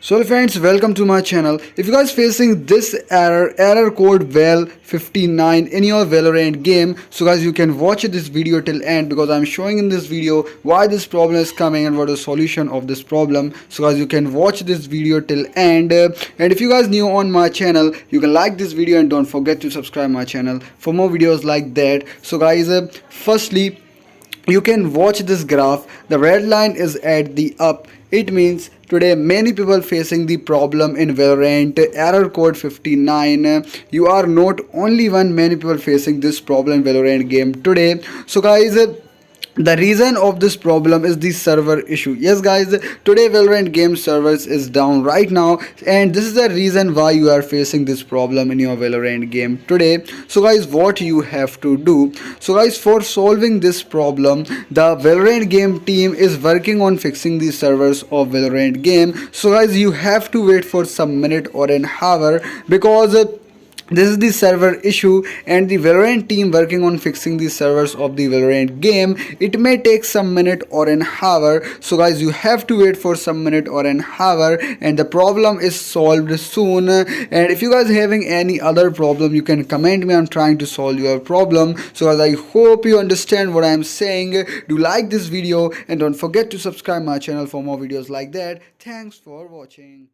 So friends, welcome to my channel. If you guys facing this error code val59 in your Valorant game, so guys you can watch this video till end because I'm showing in this video why this problem is coming and what is the solution of this problem. So guys you can watch this video till end. And if you guys new on my channel, you can like this video and don't forget to subscribe my channel for more videos like that. So guys, firstly, you can watch this graph. The red line is at the up. It means today many people facing the problem in Valorant error code 59. You are not only one, many people facing this problem in Valorant game today. So guys, the reason of this problem is the server issue. Yes guys, today Valorant game servers is down right now, and this is the reason why you are facing this problem in your Valorant game today. So guys, what you have to do, so guys, for solving this problem, the Valorant game team is working on fixing the servers of Valorant game. So guys, you have to wait for some minute or an hour because this is the server issue, and the Valorant team working on fixing the servers of the Valorant game. It may take some minute or an hour. So guys, you have to wait for some minute or an hour, and the problem is solved soon. And if you guys having any other problem, you can comment me. I'm trying to solve your problem. So guys, I hope you understand what I'm saying. Do like this video and don't forget to subscribe my channel for more videos like that. Thanks for watching.